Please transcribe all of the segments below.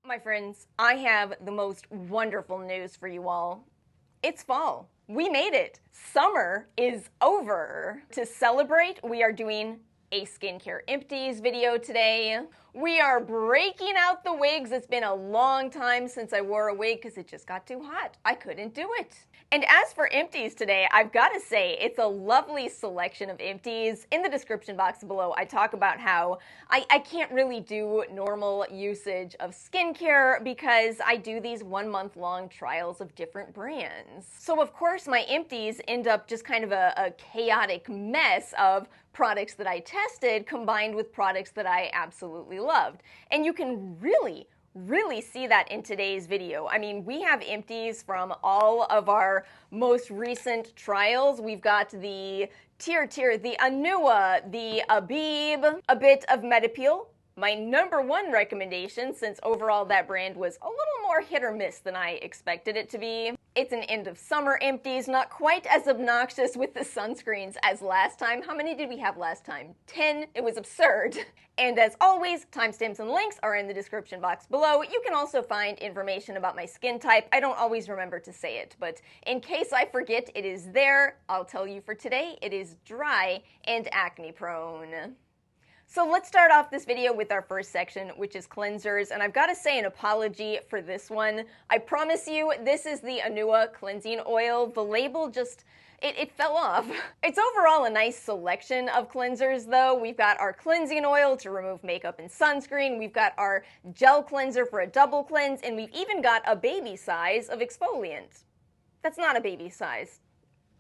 My friends, I have the most wonderful news for you all. It's fall. We made it. Summer is over. To celebrate, we are doing a skincare empties video today. We are breaking out the wigs. It's been a long time since I wore a wig because it just got too hot. I couldn't do it. And as for empties today, I've got to say it's a lovely selection of empties. In the description box below, I talk about how I can't really do normal usage of skincare because I do these 1 month long trials of different brands. So of course my empties end up just kind of a chaotic mess of products that I tested combined with products that I absolutely loved. And you can really see that in today's video. I mean, we have empties from all of our most recent trials. We've got the the Anua, the Abib, a bit of Metapeel. My #1 recommendation, since overall that brand was a little more hit or miss than I expected it to be. It's an end of summer empties, not quite as obnoxious with the sunscreens as last time. How many did we have last time? 10. It was absurd. And as always, timestamps and links are in the description box below. You can also find information about my skin type. I don't always remember to say it, but in case I forget, it is there. I'll tell you for today, it is dry and acne prone. So let's start off this video with our first section, which is cleansers, and I've got to say an apology for this one. I promise you, this is the Anua cleansing oil. The label just, it fell off. It's overall a nice selection of cleansers though. We've got our cleansing oil to remove makeup and sunscreen, we've got our gel cleanser for a double cleanse, and we've even got a baby size of exfoliant. That's not a baby size.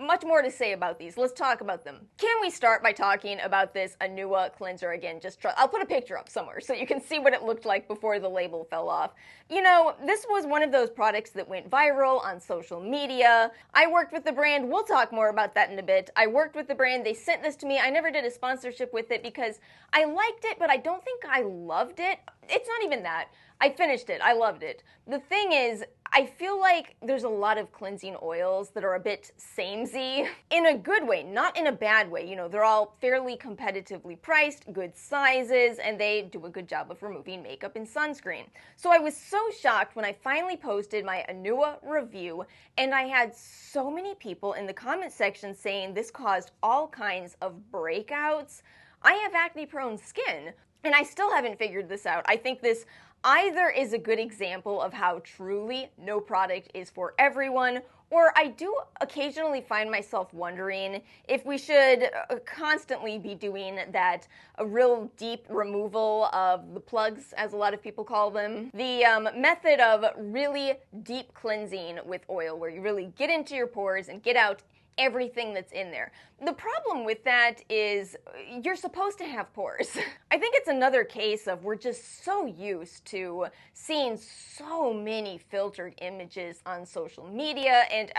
Much more to say about these. Let's talk about them. Can we start by talking about this Anua cleanser again? I'll put a picture up somewhere so you can see what it looked like before the label fell off. You know, this was one of those products that went viral on social media. I worked with the brand. We'll talk more about that in a bit. I worked with the brand. They sent this to me. I never did a sponsorship with it because I liked it, but I don't think I loved it. It's not even that. I finished it. I loved it. The thing is, I feel like there's a lot of cleansing oils that are a bit samey in a good way, not in a bad way. You know, they're all fairly competitively priced, good sizes, and they do a good job of removing makeup and sunscreen. So I was so shocked when I finally posted my Anua review, and I had so many people in the comment section saying this caused all kinds of breakouts. I have acne-prone skin, and I still haven't figured this out. I think this either is a good example of how truly no product is for everyone, or I do occasionally find myself wondering if we should constantly be doing that a real deep removal of the plugs, as a lot of people call them. The method of really deep cleansing with oil, where you really get into your pores and get out everything that's in there. The problem with that is you're supposed to have pores. I think it's another case of we're just so used to seeing so many filtered images on social media and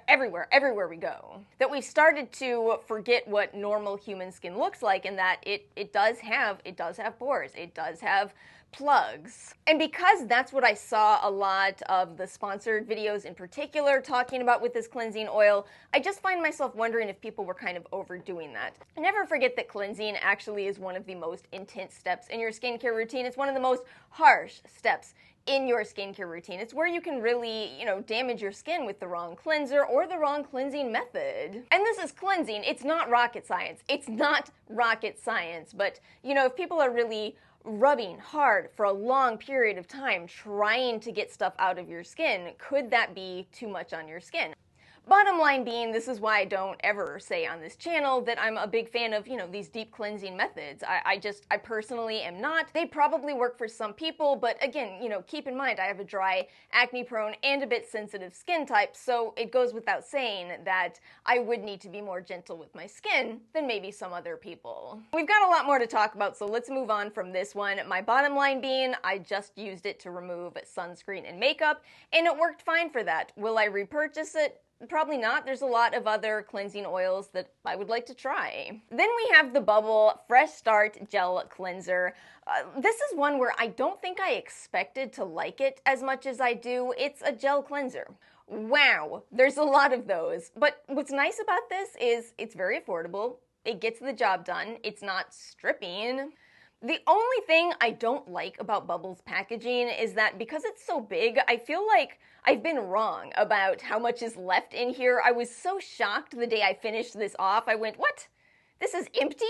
everywhere we go, that we've started to forget what normal human skin looks like, and that it does have pores, it does have plugs. And because that's what I saw a lot of the sponsored videos in particular talking about with this cleansing oil, I just find myself wondering if people were kind of overdoing that. Never forget that cleansing actually is one of the most intense steps in your skincare routine. It's one of the most harsh steps in your skincare routine. It's where you can really, damage your skin with the wrong cleanser or the wrong cleansing method. And this is cleansing. It's not rocket science. It's not rocket science. But, if people are really rubbing hard for a long period of time trying to get stuff out of your skin, could that be too much on your skin? Bottom line being, this is why I don't ever say on this channel that I'm a big fan of, these deep cleansing methods. I personally am not. They probably work for some people, but again, keep in mind I have a dry, acne-prone, and a bit sensitive skin type, so it goes without saying that I would need to be more gentle with my skin than maybe some other people. We've got a lot more to talk about, so let's move on from this one. My bottom line being, I just used it to remove sunscreen and makeup, and it worked fine for that. Will I repurchase it? Probably not. There's a lot of other cleansing oils that I would like to try. Then we have the Bubble Fresh Start Gel Cleanser. This is one where I don't think I expected to like it as much as I do. It's a gel cleanser. Wow, there's a lot of those. But what's nice about this is it's very affordable. It gets the job done. It's not stripping. The only thing I don't like about Bubbles packaging is that because it's so big, I feel like I've been wrong about how much is left in here. I was so shocked the day I finished this off. I went, what? This is empty?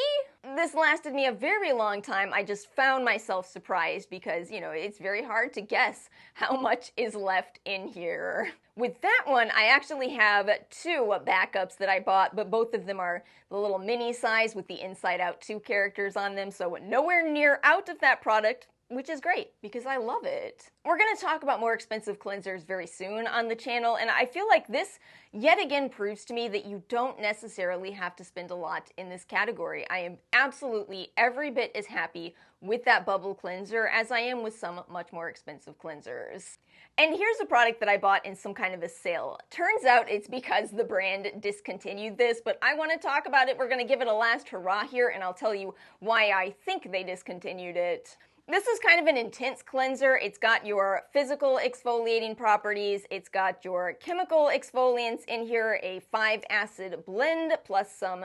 This lasted me a very long time. I just found myself surprised because, you know, it's very hard to guess how much is left in here. With that one, I actually have two backups that I bought, but both of them are the little mini size with the Inside Out 2 characters on them, so nowhere near out of that product, which is great because I love it. We're going to talk about more expensive cleansers very soon on the channel, and I feel like this yet again proves to me that you don't necessarily have to spend a lot in this category. I am absolutely every bit as happy with that bubble cleanser as I am with some much more expensive cleansers. And here's a product that I bought in some kind of a sale. Turns out it's because the brand discontinued this, but I want to talk about it. We're going to give it a last hurrah here, and I'll tell you why I think they discontinued it. This is kind of an intense cleanser. It's got your physical exfoliating properties, it's got your chemical exfoliants in here, a 5-acid blend, plus some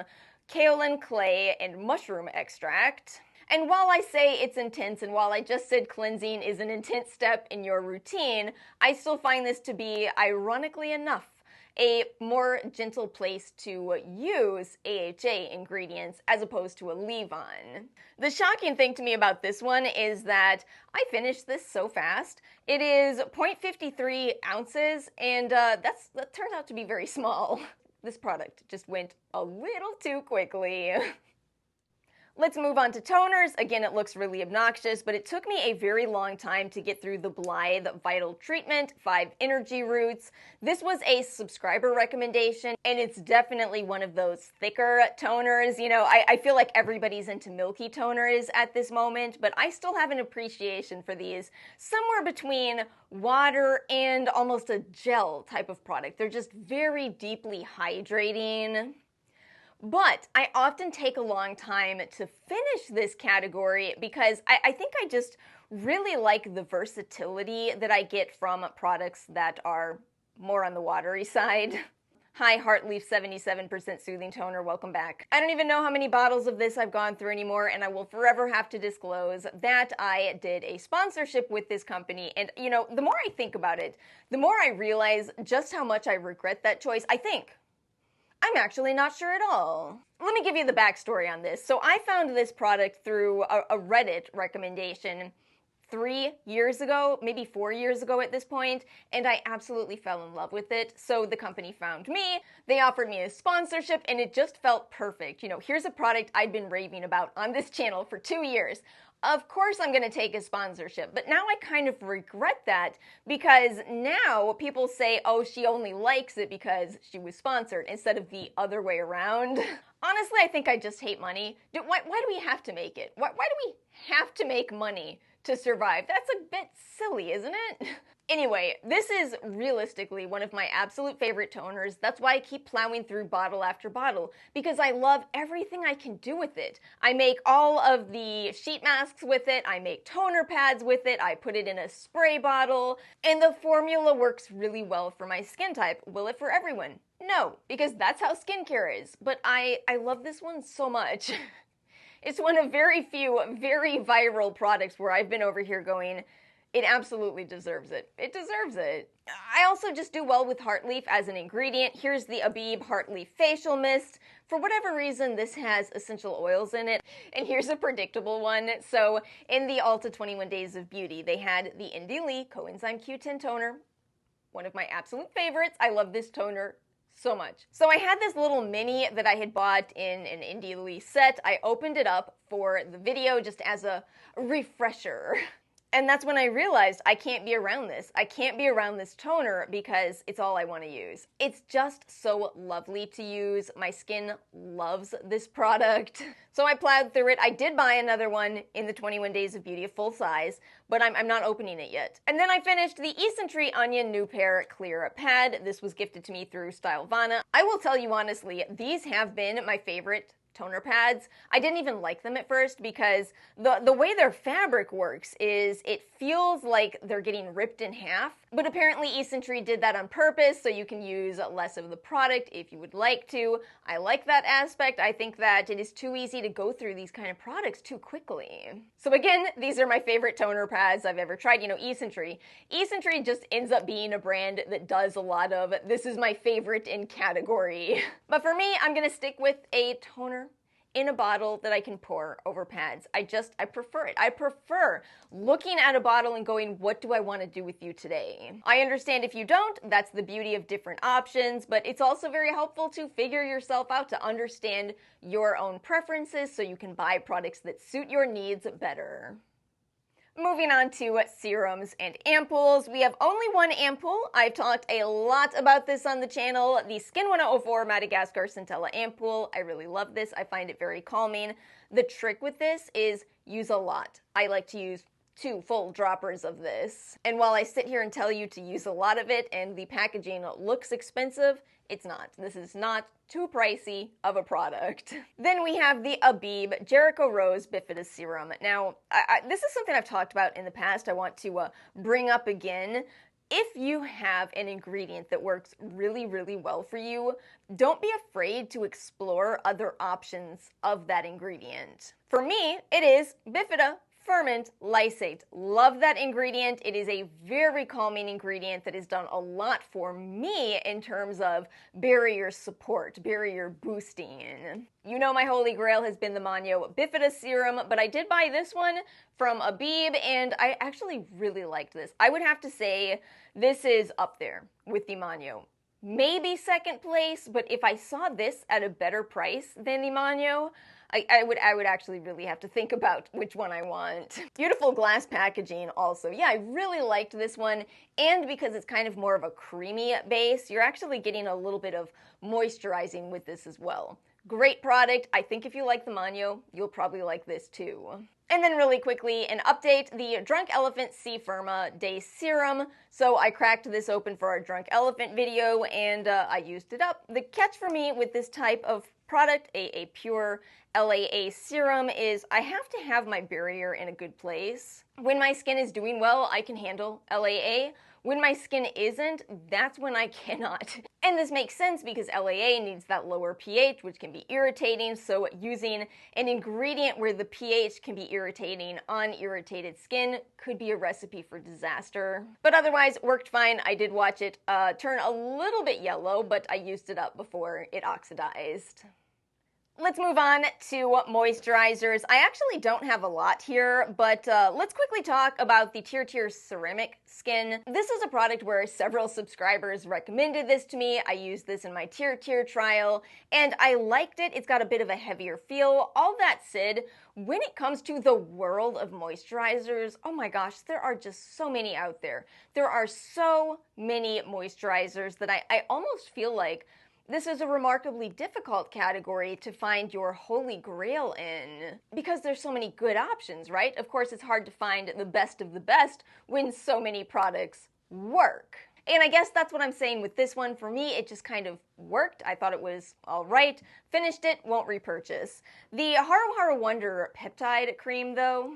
kaolin clay and mushroom extract. And while I say it's intense, and while I just said cleansing is an intense step in your routine, I still find this to be, ironically enough, a more gentle place to use AHA ingredients as opposed to a leave-on. The shocking thing to me about this one is that I finished this so fast. It is 0.53 ounces, and that turns out to be very small. This product just went a little too quickly. Let's move on to toners. Again, it looks really obnoxious, but it took me a very long time to get through the Blythe Vital Treatment 5 Energy Roots. This was a subscriber recommendation, and it's definitely one of those thicker toners. You know, I feel like everybody's into milky toners at this moment, but I still have an appreciation for these somewhere between water and almost a gel type of product. They're just very deeply hydrating. But I often take a long time to finish this category because I think I just really like the versatility that I get from products that are more on the watery side. Hi, Heartleaf 77% Soothing Toner, welcome back. I don't even know how many bottles of this I've gone through anymore, and I will forever have to disclose that I did a sponsorship with this company, and you know, the more I think about it, the more I realize just how much I regret that choice. I'm actually not sure at all. Let me give you the backstory on this. So I found this product through a Reddit recommendation 3 years ago, maybe 4 years ago at this point, and I absolutely fell in love with it. So the company found me, they offered me a sponsorship, and it just felt perfect. You know, here's a product I'd been raving about on this channel for 2 years. Of course I'm going to take a sponsorship, but now I kind of regret that because now people say, oh, she only likes it because she was sponsored instead of the other way around. Honestly, I think I just hate money. Why do we have to make it? Why do we have to make money to survive? That's a bit silly, isn't it? Anyway, this is realistically one of my absolute favorite toners. That's why I keep plowing through bottle after bottle, because I love everything I can do with it. I make all of the sheet masks with it, I make toner pads with it, I put it in a spray bottle, and the formula works really well for my skin type. Will it for everyone? No, because that's how skincare is. But I love this one so much. It's one of very few, very viral products where I've been over here going, it absolutely deserves it. It deserves it. I also just do well with Heartleaf as an ingredient. Here's the Abib Heartleaf Facial Mist. For whatever reason, this has essential oils in it. And here's a predictable one. So in the Ulta 21 Days of Beauty, they had the Indie Lee Coenzyme Q10 Toner. One of my absolute favorites. I love this toner so much. So I had this little mini that I had bought in an Indie Lee set. I opened it up for the video just as a refresher. And that's when I realized I can't be around this. I can't be around this toner because it's all I want to use. It's just so lovely to use. My skin loves this product. So I plowed through it. I did buy another one in the 21 Days of Beauty, a full size, but I'm not opening it yet. And then I finished the Ecentree Onion New Pair Clear Pad. This was gifted to me through Stylovana. I will tell you honestly, these have been my favorite toner pads. I didn't even like them at first because the way their fabric works is it feels like they're getting ripped in half. But apparently Essentree did that on purpose so you can use less of the product if you would like to. I like that aspect. I think that it is too easy to go through these kind of products too quickly. So again, these are my favorite toner pads I've ever tried. You know, Essentree. Essentree just ends up being a brand that does a lot of this is my favorite in category. But for me, I'm gonna stick with a toner in a bottle that I can pour over pads. I prefer it. I prefer looking at a bottle and going, what do I want to do with you today? I understand if you don't, that's the beauty of different options, but it's also very helpful to figure yourself out, to understand your own preferences so you can buy products that suit your needs better. Moving on to serums and ampoules. We have only one ampoule. I've talked a lot about this on the channel. The Skin 104 Madagascar Centella ampoule. I really love this. I find it very calming. The trick with this is use a lot. I like to use 2 full droppers of this. And while I sit here and tell you to use a lot of it and the packaging looks expensive, it's not. This is not too pricey of a product. Then we have the Abib Jericho Rose Bifida Serum. Now, this is something I've talked about in the past. I want to bring up again. If you have an ingredient that works really, really well for you, don't be afraid to explore other options of that ingredient. For me, it is Bifida Ferment Lysate. Love that ingredient. It is a very calming ingredient that has done a lot for me in terms of barrier support, barrier boosting. You know my holy grail has been the Manyo Bifida Serum, but I did buy this one from Abib and I actually really liked this. I would have to say this is up there with the Manyo. Maybe second place, but if I saw this at a better price than the Manyo, I would actually really have to think about which one I want. Beautiful glass packaging also. Yeah, I really liked this one, and because it's kind of more of a creamy base, you're actually getting a little bit of moisturizing with this as well. Great product. I think if you like the Manyo, you'll probably like this too. And then really quickly, an update, the Drunk Elephant C Firma Day Serum. So I cracked this open for our Drunk Elephant video and I used it up. The catch for me with this type of product, a pure LAA serum, is I have to have my barrier in a good place. When my skin is doing well, I can handle LAA. When my skin isn't, that's when I cannot. And this makes sense because LAA needs that lower pH, which can be irritating, so using an ingredient where the pH can be irritating on irritated skin could be a recipe for disaster. But otherwise, worked fine. I did watch it turn a little bit yellow, but I used it up before it oxidized. Let's move on to moisturizers. I actually don't have a lot here, but let's quickly talk about the Tier Ceramic Skin. This is a product where several subscribers recommended this to me. I used this in my Tier trial, and I liked it. It's got a bit of a heavier feel. All that said, when it comes to the world of moisturizers, oh my gosh, there are just so many out there. There are so many moisturizers that I almost feel like this is a remarkably difficult category to find your holy grail in because there's so many good options, right? Of course, it's hard to find the best of the best when so many products work. And I guess that's what I'm saying with this one. For me, it just kind of worked. I thought it was all right. Finished it, won't repurchase. The Haru Haru Wonder Peptide Cream, though,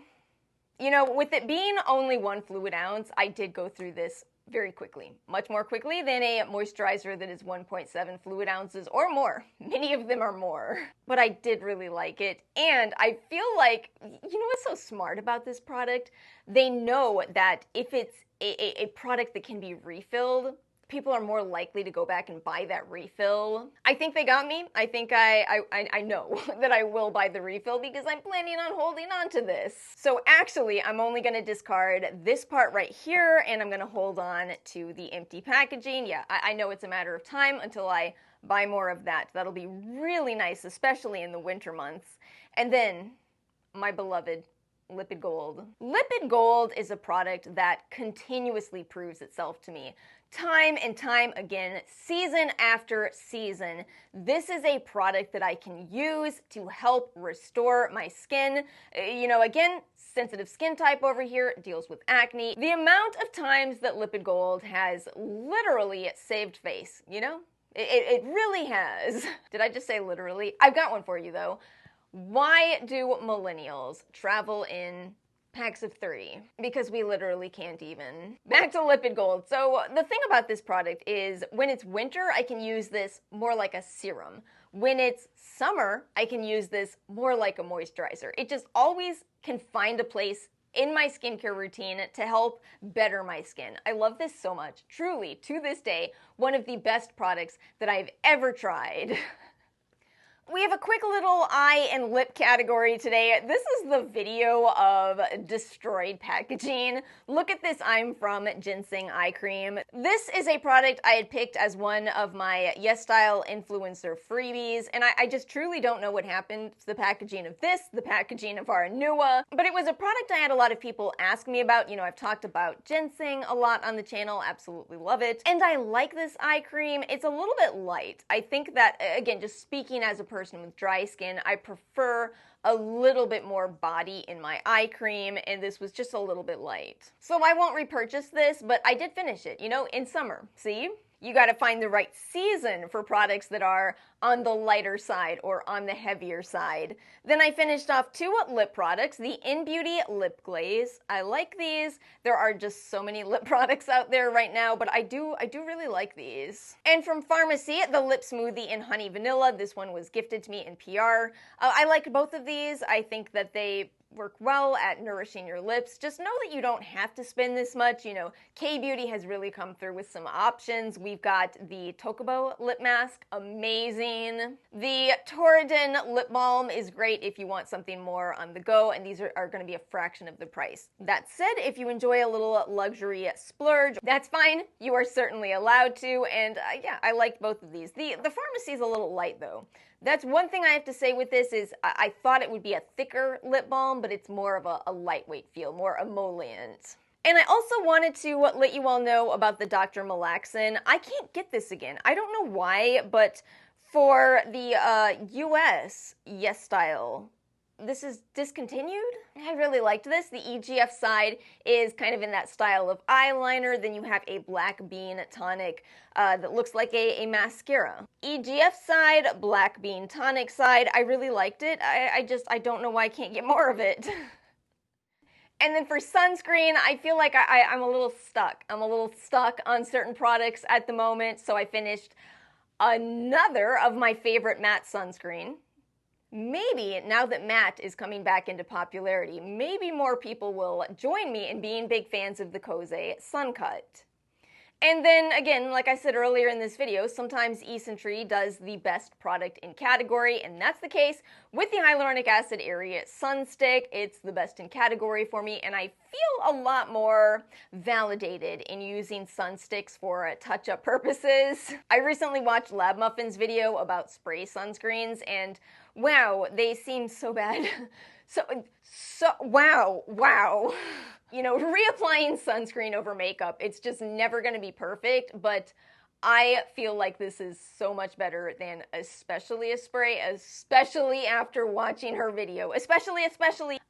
you know, with it being only 1 fluid ounce, I did go through this very quickly, much more quickly than a moisturizer that is 1.7 fluid ounces or more. Many of them are more. But I did really like it, and I feel like, you know what's so smart about this product? They know that if it's a product that can be refilled, people are more likely to go back and buy that refill. I think they got me. I think I know that I will buy the refill because I'm planning on holding on to this. So actually, I'm only going to discard this part right here, and I'm going to hold on to the empty packaging. Yeah, I know it's a matter of time until I buy more of that. That'll be really nice, especially in the winter months. And then, my beloved Lipid Gold. Lipid Gold is a product that continuously proves itself to me. Time and time again, season after season, this is a product that I can use to help restore my skin. You know, again, sensitive skin type over here, deals with acne. The amount of times that Lipid Gold has literally saved face, you know? It really has. Did I just say literally? I've got one for you though. Why do millennials travel in packs of 3? Because we literally can't even. Back to Lipid Gold. So the thing about this product is when it's winter, I can use this more like a serum. When it's summer, I can use this more like a moisturizer. It just always can find a place in my skincare routine to help better my skin. I love this so much. Truly, to this day, one of the best products that I've ever tried. We have a quick little eye and lip category today. This is the video of destroyed packaging. Look at this I'm From Ginseng Eye Cream. This is a product I had picked as one of my Yesstyle influencer freebies, and I just truly don't know what happened to the packaging of this, the packaging of our Nua, but it was a product I had a lot of people ask me about. You know, I've talked about ginseng a lot on the channel, absolutely love it, and I like this eye cream. It's a little bit light. I think that, again, just speaking as a person with dry skin, I prefer a little bit more body in my eye cream, and this was just a little bit light. So I won't repurchase this, but I did finish it, you know, in summer. See? You gotta find the right season for products that are on the lighter side or on the heavier side. Then I finished off 2 lip products, the kbeauty Lip Glaze. I like these. There are just so many lip products out there right now, but I do really like these. And from Pharmacy, the Lip Smoothie in Honey Vanilla. This one was gifted to me in PR. I like both of these. I think that they work well at nourishing your lips. Just know that you don't have to spend this much. You know, K-Beauty has really come through with some options. We've got the Tokobo lip mask, amazing. The Torridon lip balm is great if you want something more on the go, and these are going to be a fraction of the price. That said, if you enjoy a little luxury splurge, that's fine. You are certainly allowed to, and yeah, I liked both of these. The Pharmacy is a little light though. That's one thing I have to say with this is I thought it would be a thicker lip balm, but it's more of a lightweight feel, more emollient. And I also wanted to let you all know about the Dr. Malaxin. I can't get this again. I don't know why, but for the US Yesstyle, this is discontinued. I really liked this. The EGF side is kind of in that style of eyeliner. Then you have a black bean tonic that looks like a mascara. EGF side, black bean tonic side. I really liked it. I don't know why I can't get more of it. And then for sunscreen, I feel like I'm a little stuck. I'm a little stuck on certain products at the moment. So I finished another of my favorite matte sunscreen. Maybe now that matte is coming back into popularity, maybe more people will join me in being big fans of the Kose Sun Cut. And then again, like I said earlier in this video, sometimes Essentree does the best product in category, and that's the case with the hyaluronic acid area sun stick. It's the best in category for me, and I feel a lot more validated in using sun sticks for touch-up purposes. I recently watched Lab Muffin's video about spray sunscreens, and wow, they seem so bad. Wow. You know, reapplying sunscreen over makeup, it's just never going to be perfect, but I feel like this is so much better than especially a spray, especially after watching her video. Especially,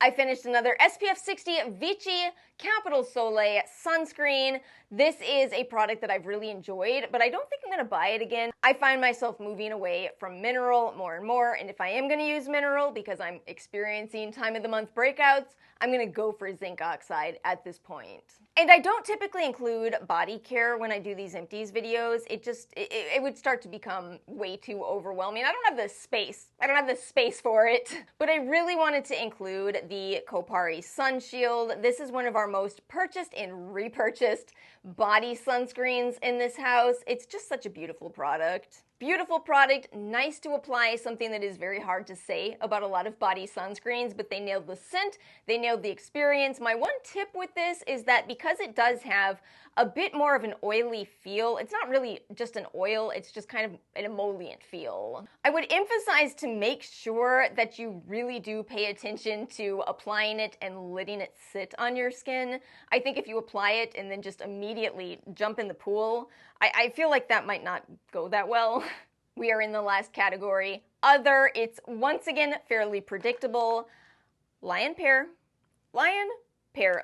I finished another SPF 60 Vichy Capital Soleil sunscreen. This is a product that I've really enjoyed, but I don't think I'm going to buy it again. I find myself moving away from mineral more and more, and if I am going to use mineral because I'm experiencing time of the month breakouts, I'm going to go for zinc oxide at this point. And I don't typically include body care when I do these Empties videos. It would start to become way too overwhelming. I don't have the space. I don't have the space for it. But I really wanted to include the Kopari Sun Shield. This is one of our most purchased and repurchased body sunscreens in this house. It's just such a beautiful product. Beautiful product, nice to apply, something that is very hard to say about a lot of body sunscreens, but they nailed the scent, they nailed the experience. My one tip with this is that because it does have a bit more of an oily feel, it's not really just an oil, it's just kind of an emollient feel. I would emphasize to make sure that you really do pay attention to applying it and letting it sit on your skin. I think if you apply it and then just immediately jump in the pool, I feel like that might not go that well. We are in the last category, other. It's once again fairly predictable. Lion Pear.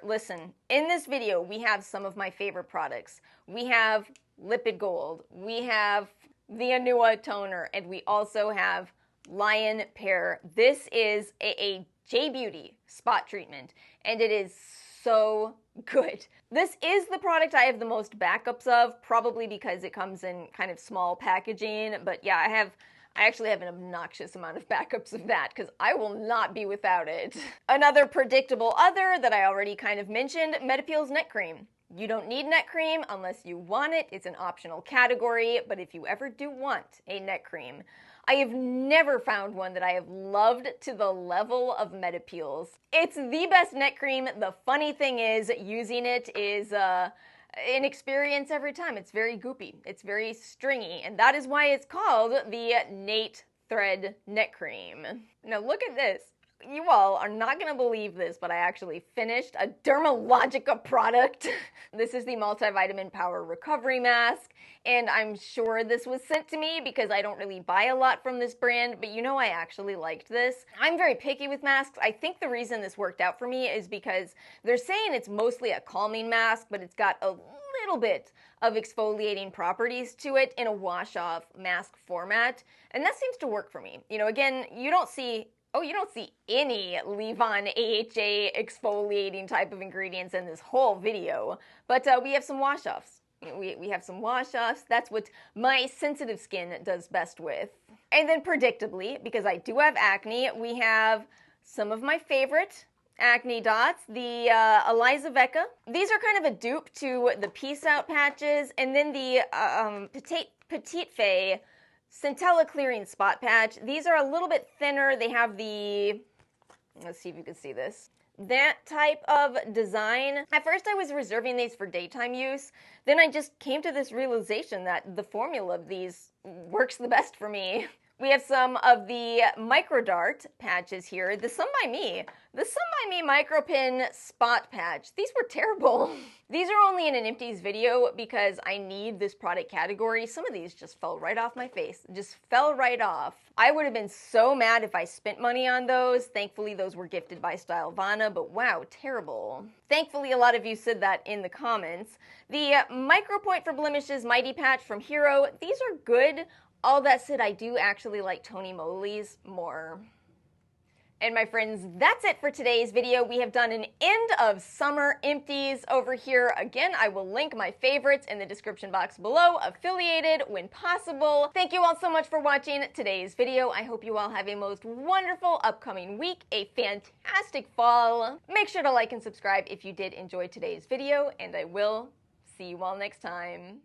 Listen, in this video we have some of my favorite products. We have Lipid Gold. We have the Anua toner, and we also have Lion Pear. This is a k-beuty spot treatment, and it is so good. This is the product I have the most backups of, probably because it comes in kind of small packaging, but yeah, I actually have an obnoxious amount of backups of that because I will not be without it. Another predictable other that I already kind of mentioned, Metapeel's neck cream. You don't need neck cream unless you want it. It's an optional category, but if you ever do want a neck cream, I have never found one that I have loved to the level of Metapeel's. It's the best neck cream. The funny thing is, using it is an experience every time. It's very goopy. It's very stringy, and that is why it's called the Nate Thread Neck Cream. Now look at this. You all are not going to believe this, but I actually finished a Dermalogica product. This is the Multivitamin Power Recovery Mask, and I'm sure this was sent to me because I don't really buy a lot from this brand, but you know I actually liked this. I'm very picky with masks. I think the reason this worked out for me is because they're saying it's mostly a calming mask, but it's got a little bit of exfoliating properties to it in a wash-off mask format, and that seems to work for me. You know, again, you don't see any leave-on AHA exfoliating type of ingredients in this whole video, but we have some wash-offs. We have some wash-offs. That's what my sensitive skin does best with. And then predictably, because I do have acne, we have some of my favorite acne dots, the AliceintheRabbitHole. These are kind of a dupe to the Peace Out patches, and then the Petite Fay Centella Clearing Spot Patch. These are a little bit thinner. They have the, let's see if you can see this, that type of design. At first I was reserving these for daytime use. Then I just came to this realization that the formula of these works the best for me. We have some of the Micro Dart patches here. The Sun by Me Micro Pin Spot Patch. These were terrible. These are only in an Empties video because I need this product category. Some of these just fell right off my face. Just fell right off. I would have been so mad if I spent money on those. Thankfully, those were gifted by Stylevana, but wow, terrible. Thankfully, a lot of you said that in the comments. The Micro Point for Blemishes Mighty Patch from Hero. These are good. All that said, I do actually like Tony Moly's more. And my friends, that's it for today's video. We have done an end of summer empties over here. Again, I will link my favorites in the description box below, affiliated when possible. Thank you all so much for watching today's video. I hope you all have a most wonderful upcoming week, a fantastic fall. Make sure to like and subscribe if you did enjoy today's video, and I will see you all next time.